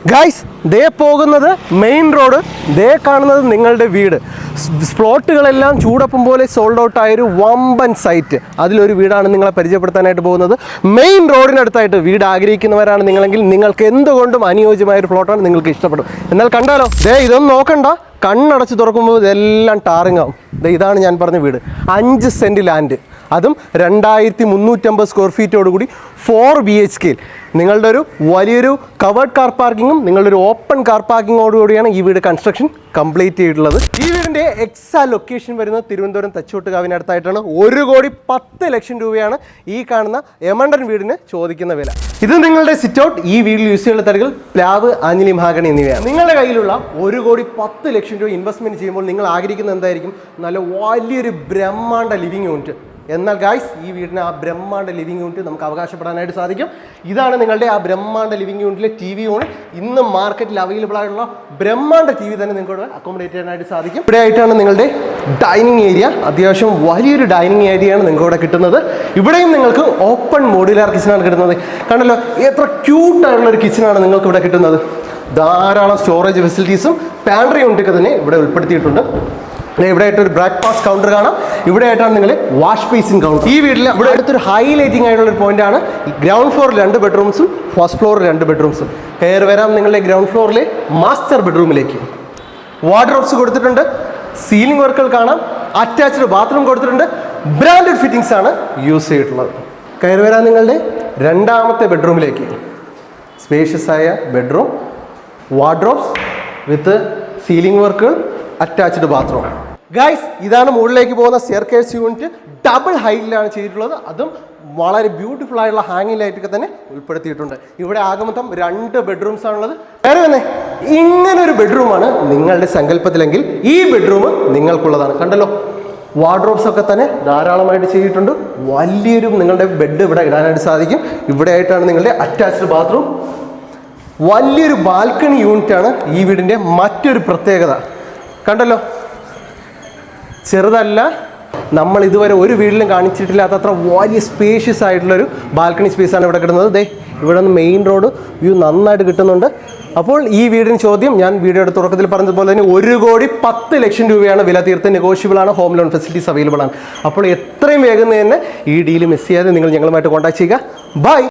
Guys ദേ പോകുന്നത് main road, ദേ കാണുന്നത് നിങ്ങളുടെ വീട്. സ്പ്ലോട്ടുകളെല്ലാം ചൂടപ്പം പോലെ സോൾഡ് ഔട്ട് ആയൊരു വമ്പൻ സൈറ്റ്. അതിലൊരു വീടാണ് നിങ്ങളെ പരിചയപ്പെടുത്താനായിട്ട് പോകുന്നത്. മെയിൻ റോഡിനടുത്തായിട്ട് വീട് ആഗ്രഹിക്കുന്നവരാണ് നിങ്ങളെങ്കിൽ നിങ്ങൾക്ക് എന്തുകൊണ്ടും അനുയോജ്യമായൊരു പ്ലോട്ടാണ്, നിങ്ങൾക്ക് ഇഷ്ടപ്പെടും. എന്നാൽ കണ്ടാലോ, ദേ ഇതൊന്നും നോക്കണ്ട, കണ്ണടച്ച് തുറക്കുമ്പോൾ ഇതെല്ലാം ടാറിങ്ങാവും. ഇതാണ് ഞാൻ പറഞ്ഞ വീട്. 5 സെൻറ്റ് ലാൻഡ്, അതും 2350 സ്ക്വയർ ഫീറ്റോടുകൂടി 4 BHK. നിങ്ങളുടെ ഒരു വലിയൊരു കവേർഡ് കാർ പാർക്കിങ്ങും നിങ്ങളുടെ ഒരു ഓപ്പൺ കാർ പാർക്കിങ്ങോടുകൂടിയാണ് ഈ വീട് കൺസ്ട്രക്ഷൻ കംപ്ലീറ്റ് ചെയ്തിട്ടുള്ളത്. ഈ വീടിൻ്റെ എക്സാ ലൊക്കേഷൻ വരുന്നത് തിരുവനന്തപുരം തച്ചോട്ടുകാവിനടുത്തായിട്ടാണ്. 1,10,00,000 രൂപയാണ് ഈ കാണുന്ന എമണ്ടൻ വീടിന് ചോദിക്കുന്ന വില. ഇത് നിങ്ങളുടെ സിറ്റ് ഔട്ട്. ഈ വീട്ടിൽ യൂസ് ചെയ്യുന്ന തടികൾ പ്ലാവ്, ആഞ്ഞിലി, മഹാഗണി എന്നിവയാണ്. നിങ്ങളുടെ കയ്യിലുള്ള 1,10,00,000 രൂപ ഇൻവെസ്റ്റ്മെൻറ്റ് ചെയ്യുമ്പോൾ നിങ്ങൾ ആഗ്രഹിക്കുന്നത് എന്തായിരിക്കും? നല്ല വലിയൊരു ബ്രഹ്മാണ്ഡ ലിവിങ് യൂണിറ്റ്. എന്നാൽ ഗായ്സ്, ഈ വീടിന് ആ ബ്രഹ്മാണ്ഡ ലിവിങ് യൂണിറ്റ് നമുക്ക് അവകാശപ്പെടാനായിട്ട് സാധിക്കും. ഇതാണ് നിങ്ങളുടെ ആ ബ്രഹ്മാണ്ഡ ലിവിങ് യൂണിറ്റിലെ TV യൂണിറ്റ്. ഇന്ന് മാർക്കറ്റിൽ അവൈലബിൾ ആയിട്ടുള്ള ബ്രഹ്മാണ്ഡ TV തന്നെ നിങ്ങൾക്ക് അക്കോമഡേറ്റ് ചെയ്യാനായിട്ട് സാധിക്കും. ഇവിടെ ആയിട്ടാണ് നിങ്ങളുടെ ഡൈനിങ് ഏരിയ. അത്യാവശ്യം വലിയൊരു ഡൈനിങ് ഏരിയയാണ് നിങ്ങൾക്കിവിടെ കിട്ടുന്നത്. ഇവിടെയും നിങ്ങൾക്ക് ഓപ്പൺ മോഡുലാർ കിച്ചണാണ് കിട്ടുന്നത്. കണ്ടല്ലോ, എത്ര ക്യൂട്ടായിട്ടുള്ള ഒരു കിച്ചണാണ് നിങ്ങൾക്ക് ഇവിടെ കിട്ടുന്നത്. ധാരാളം സ്റ്റോറേജ് ഫെസിലിറ്റീസും പാൻട്രി യൂണിറ്റൊക്കെ തന്നെ ഇവിടെ ഉൾപ്പെടുത്തിയിട്ടുണ്ട്. ഇവിടെ ആയിട്ട് ഒരു ബ്രേക്ക്ഫാസ്റ്റ് കൗണ്ടർ കാണാം. ഇവിടെ ആയിട്ടാണ് നിങ്ങൾ വാഷ് ബേസിൻ കൗണ്ടർ. ഈ വീട്ടിൽ ഇവിടെ അടുത്തൊരു ഹൈലൈറ്റിംഗ് ആയിട്ടുള്ള ഒരു പോയിന്റ് ആണ്. ഗ്രൗണ്ട് ഫ്ലോറിൽ 2 ബെഡ്റൂംസും ഫസ്റ്റ് ഫ്ലോറിൽ 2 ബെഡ്റൂംസും. കയറി വരാം നിങ്ങളുടെ ഗ്രൗണ്ട് ഫ്ലോറിലെ മാസ്റ്റർ ബെഡ്റൂമിലേക്ക്. വാർഡ്രോബ്സ് കൊടുത്തിട്ടുണ്ട്, സീലിംഗ് വർക്കുകൾ കാണാം, അറ്റാച്ച്ഡ് ബാത്റൂം കൊടുത്തിട്ടുണ്ട്, ബ്രാൻഡഡ് ഫിറ്റിംഗ്സ് ആണ് യൂസ് ചെയ്തിട്ടുള്ളത്. കയറി വരാം നിങ്ങളുടെ 2ാമത്തെ ബെഡ്റൂമിലേക്ക്. സ്പേഷ്യസ് ആയ ബെഡ്റൂം, വാർഡ്രോബ്സ് വിത്ത് സീലിംഗ് വർക്കുകൾ, അറ്റാച്ച്ഡ് ബാത്റൂം. ഗൈസ്, ഇതാണ് മുകളിലേക്ക് പോകുന്ന സ്റ്റെയർകേസ് യൂണിറ്റ്. ഡബിൾ ഹൈറ്റിലാണ് ചെയ്തിട്ടുള്ളത്. അതും വളരെ ബ്യൂട്ടിഫുൾ ആയിട്ടുള്ള ഹാങ്ങിങ് ലൈറ്റൊക്കെ തന്നെ ഉൾപ്പെടുത്തിയിട്ടുണ്ട്. ഇവിടെ ആകെ മൊത്തം 2 ബെഡ്റൂംസ് ആണുള്ളത്. വേറെ തന്നെ ഇങ്ങനൊരു ബെഡ്റൂമാണ് നിങ്ങളുടെ സങ്കല്പത്തിലെങ്കിൽ ഈ ബെഡ്റൂം നിങ്ങൾക്കുള്ളതാണ്. കണ്ടല്ലോ, വാർഡ്രോബ്സ് ഒക്കെ തന്നെ ധാരാളമായിട്ട് ചെയ്തിട്ടുണ്ട്. വലിയൊരു നിങ്ങളുടെ ബെഡ് ഇവിടെ ഇടാനായിട്ട് സാധിക്കും. ഇവിടെ ആയിട്ടാണ് നിങ്ങളുടെ അറ്റാച്ച്ഡ് ബാത്റൂം. വലിയൊരു ബാൽക്കണി യൂണിറ്റാണ് ഈ വീടിൻ്റെ മറ്റൊരു പ്രത്യേകത. കണ്ടല്ലോ, ചെറുതല്ല, നമ്മൾ ഇതുവരെ ഒരു വീട്ടിലും കാണിച്ചിട്ടില്ലാത്ത അത്ര വലിയ സ്പേഷ്യസ് ആയിട്ടുള്ളൊരു ബാൽക്കണി സ്പേസാണ് ഇവിടെ കിട്ടുന്നത്. ദേ ഇവിടെ നിന്ന് മെയിൻ റോഡ് വ്യൂ നന്നായിട്ട് കിട്ടുന്നുണ്ട്. അപ്പോൾ ഈ വീടിന് ചോദ്യം ഞാൻ വീഡിയോയുടെ തുടക്കത്തിൽ പറഞ്ഞതുപോലെ തന്നെ 1,10,00,000 രൂപയാണ് വില. തീർത്ത് നെഗോഷ്യബിൾ ആണ്. ഹോം ലോൺ ഫെസിലിറ്റീസ് അവൈലബിൾ ആണ്. അപ്പോൾ എത്രയും വേഗം തന്നെ ഈ ഡീൽ മിസ് ചെയ്യാതെ നിങ്ങൾ ഞങ്ങളുമായിട്ട് കോൺടാക്ട് ചെയ്യുക. ബൈ.